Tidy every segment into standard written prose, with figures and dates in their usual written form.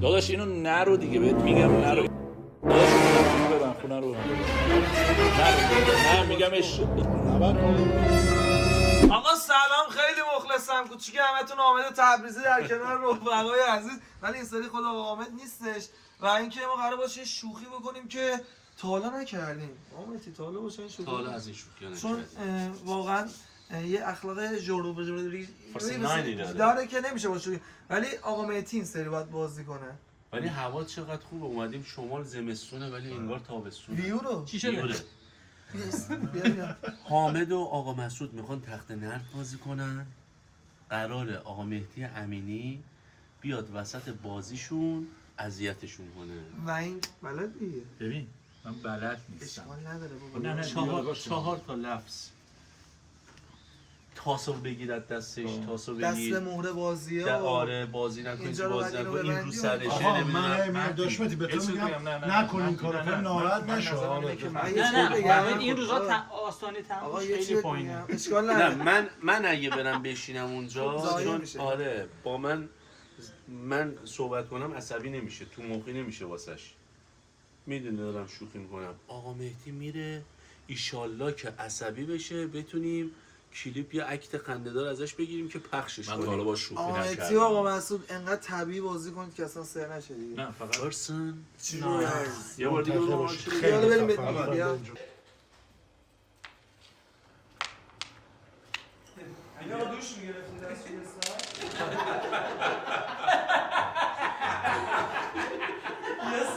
داداش اینو نرو دیگه بهت میگم نرو. داداش اینو ببن خونه رو نه میگم آقا سلام، خیلی مخلصم. کوچیک همتون حامد تبریزی در کنار رفقای عزیز. ولی این سری خود آقا حامد نیستش و اینکه ما قرار باشه شوخی بکنیم که تا حالا نکردیم. حامدی تا حالا باشه شوخی. تا حالا از این شوخی نکردیم. چون واقعا یه اخلاق جوری داره که نمیشه باشه. ولی آقا مهدی این سری باید بازی کنه. ولی هوا چقدر خوب، اومدیم شمال زمستونه ولی انگار تابستونه. ویورو چی شده؟ حامد و آقا مسعود میخوان تخت نرد بازی کنن. قراره آقا مهدی امینی بیاد وسط بازیشون اذیتشون کنه. و این بلد دیگه. ببین من بلد نیستم. اشکال نداره بابا. چهار تا لفظ تاسو بگیرد دستش، تاسو دست بگیر مهره بازی در ها. آره بازی نکنید، بازی نکنید، این رو سرشه. آها من داشمتی به تو میگم نکن این کارو، فهم ناراحت نشو. نه این روزا آستانه تموم خیلی پایینه. اشکال نه نداره. من اگه برم بشینم اونجا چون آره با من صحبت کنم عصبی نمیشه، تو موقعی نمیشه واسش. میدونه دارم شوخی میکنم. آقا مهدی میره ایشالله که عصبی بشه بتونیم کلیپ یا اکت خنده‌دار ازش بگیریم که پخشش کنیم. من حالا با شوخی نکردم. آقا آقا مسعود انقدر طبیعی بازی کنید که اصلا سر نشه دیگه. نه فقط پرسن یه بار دیگه یالا بریم بیا. اینا دوش میگرفتید از یه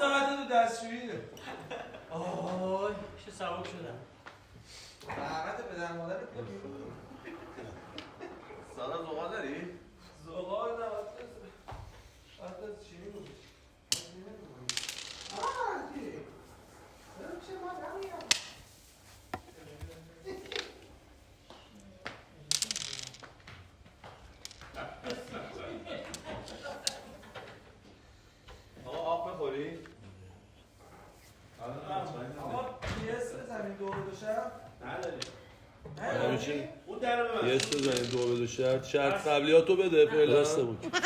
ساعت تو دستشوییه. آی چه سبک شدم. رحمت پدر مادرت سارا زغال داری؟ زغال نه وقت چینی بود. آقا آب میخوری؟ آقا پیس بزنیم دور دو شب. نداریم. همیشه اون در رو یه سو زنیم دو بده شرط قبلیاتو بده فعلا. دسته بود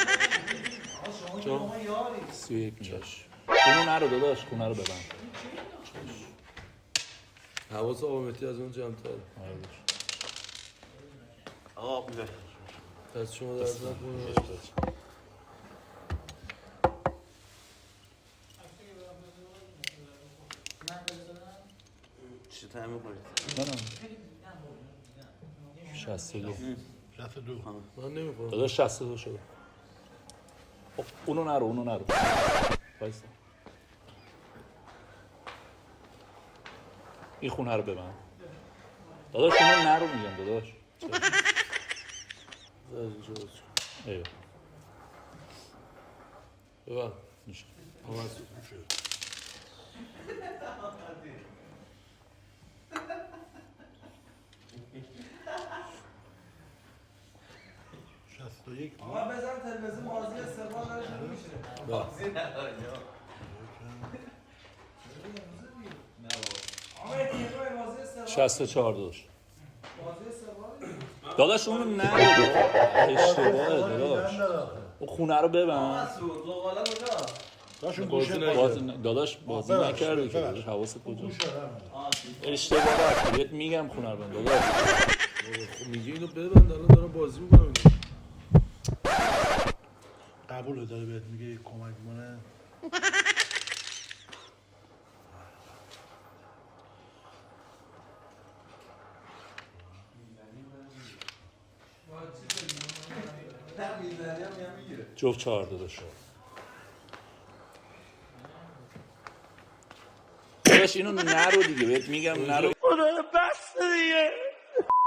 شما یاری 31 میداش. اونو نرو داداش، خونه رو ببند. حواس آقا مهدی از اون جمع‌تره. آقا آب میده. دست شما درد نکنه. چی تایم می‌خورید؟ منم 62 من نمی‌خورم. داداش 62 شده. خب اونو نرو وایسا. این خونه رو ببند داداش. اونو نرو میگم داداش. ایوه ببن میشه. آقا مسعود میشه. آقا بزن تلویزیون بازی استقلال داره شروع میشه. بازی نداره آقا این بازی استقلال 64 داداش. بازی استقلال داداش اونو نرو. اشتباهه داداش. اون خونه رو ببند. زغالا کجا؟ داشون گوشه داداش بازی نکرده که داداش حواست کجاست. اشتباه رفتی بهت میگم خونه رو ببند داداش. خب میگه اینو ببند، الان دارم بازی میکنم. قبول داره بهت میگه کمک کنه. جفت 4 داداش. داداش اینو نرو دیگه بهت میگم نرو. بس دیگه.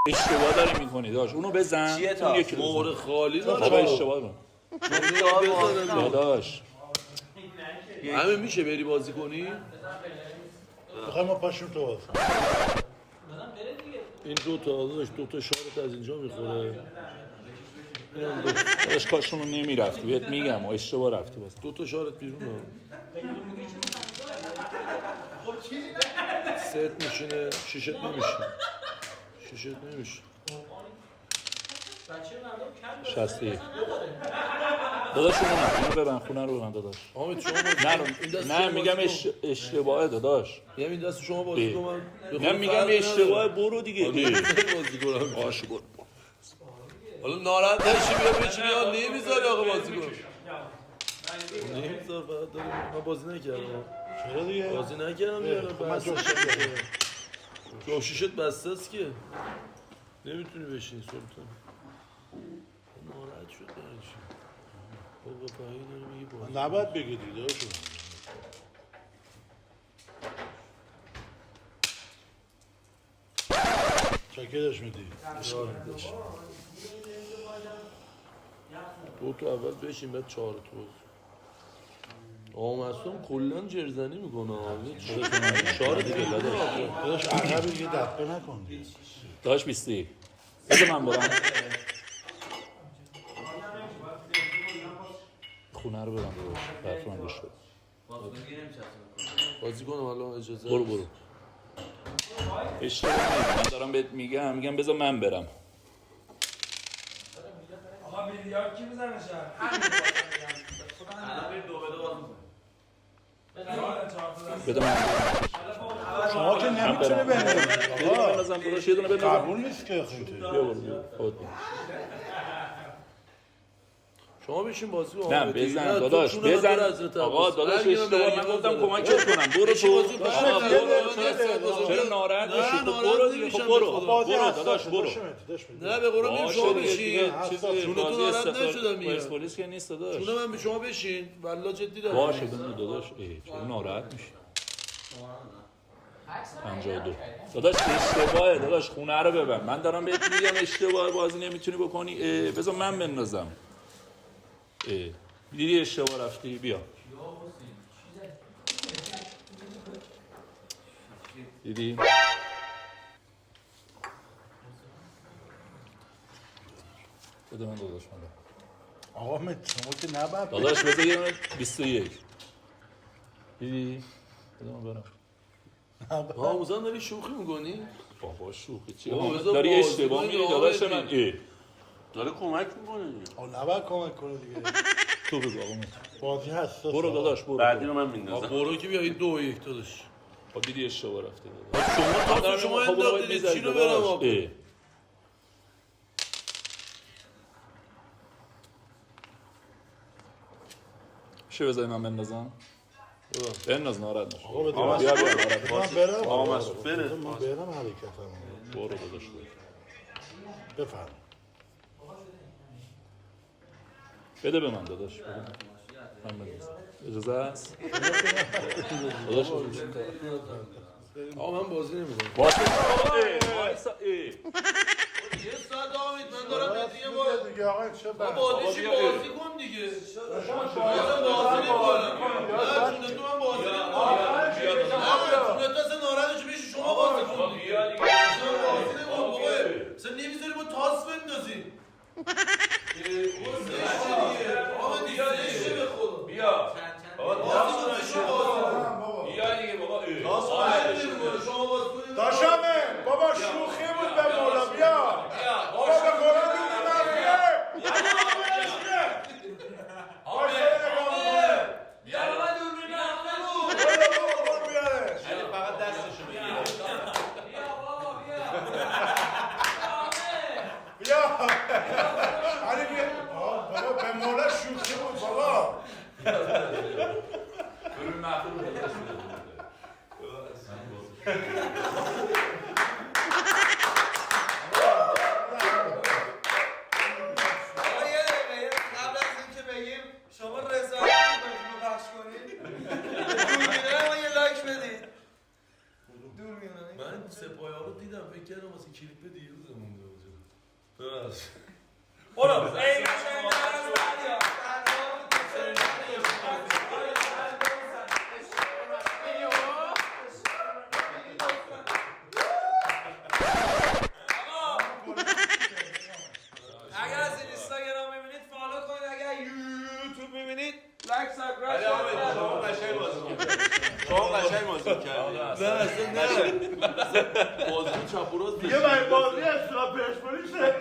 اشتباه داری میکنی داداش. اونو بزن. چیه تا؟ اون یکی مهر خالی بابا داره. اشتباه کن. داداش همین میشه بری بازی کنی؟ بخوای ما پاشیم تو باز. این دو تا شارت از اینجا میخوره. داداش کاشونو نمیرفتی بهت میگم و اشتباه رفتی باز. دو تا شارت بیرون. ست میشینه شیشت نمیشه. 61 داداش اینو ببن خونه رو ببن داداش. حامد شما بازی نه میگم اشتباهه داداش. میگم این دست شما بازی کن. من میگم اشتباهه برو دیگه. بازی کنم. باشه برو. حالا ناراحت نشی بیا بچینی یا نمیذاری آقا بازی کن. نمیذار فقط داریم من بازی نکردم. چرا دیگه؟ بازی نکردم دیگه. من جوشم دیگه. جوشیشت بسته است که نمیتونی بشینی سلطان. ناراحت شد برای چی؟ بابا پایین داره میگه بازی. نباید بگی دیگه شو. چکرش میدی. دو تا اول بشین بعد 4 تا آقا مصدوم کلن جرزنی میکنه شاره دیگه داداش عقب دیگه دقیقه نکن دیگه. داش 20 بده من برم خونه رو ببند داداش حرف من گوش بده بازی کنم حالا اجازه برو اشتباه نمی‌کنی. من دارم بهت میگم بذار من برم آقا میلیارد کی میزنه شهر؟ بده من شما که نمیتونه بنویسید. آقا بندازم داداش یه دونه بندازم قبول نیست که خودت. بیا برو خود شما بشین بازی نه بزن داداش بزن آقا داداش اشتباه من گفتم کمکت کنم برو تو چرا ناراحت میشی تو برو دیگه خب برو داداش برو نه به قرآن میگم شما بشین چیزی چونتون ناراحت نشدم میگم پرسپولیس که نیست داداش چون من به شما بشین والله جدی دارم باشه بنو داداش چرا ناراحت میشی 52 داداش اشتباهه داداش خونه رو ببن من دارم بهت میگم اشتباهه بازی نمیتونی بکنی بذار من بندازم دیدی اشتباه رفتی بیا دیدی بده من داداش من آقا شما که نباید داداش بذار یه دونه 21 دیدی بده من برم آموزان داری شوخی میکنی؟ بابا شوخی چی بابا بذار داری بازی اشتباه کنی میگی داداش من داره کمک میکنه دیگه. نباید کمک کنه دیگه. تو بگو آقا بازی حساس. برو داداش برو بعدی رو من میندازم. برو که بیا این 2-1 داداش خب دیدی اشتباه رفتی داداش شما تا شما انداختید چی رو برم آقا چه بذاری من بندازم بنداز ناراحت نشو آقا بده بیا ناراحت من برم. آقا مسعود بره. من برم حرکتم. برو داداش برو بفرم. بده به من داداش بده من بندازم اجازه هست داداش آقا من بازی نمیکنم باشه یه ساعت آمید من دارم بهت میگم با دیگه آقا چه بازی کن دیگه من بازی نمیکنم نه چونه تو من بازی نمیکنم نه چونه تو اصلا ناراحت شو بشی شما بازی کن دیگه شما بازی نمیکنم بابا اصلا نمیذاری با تاس بندازیم آقا دیگه نشه به خدا بیا بیا دیگه بابا شما بازی کنید داشمه بابا شوخی بود به مولا بیا بابا به قرآن دیدی نمیه بیا من دور میگم فقط دستشو بگیره. بیا علی بیا بابا به مولا شوخی بود بابا قبل از اینکه بگیم شما رضایت رو پخش کنید دوربینه ما یه لایک بدید دوربینه من سپاهی ها رو دیدم فکر کردم واسه کلیپ دیروز مونده بود برو ای قشنگ از بعدیا اگر از اینستاگرام میبینید فالو کنید اگر یوتیوب میبینید لایک سابسکرایب شما قشنگ بازی کردی. شما قشنگ بازی کردی. نه اصلا نه بازی چاپ و راست دیگه من بازی اصلا پرسپولیسه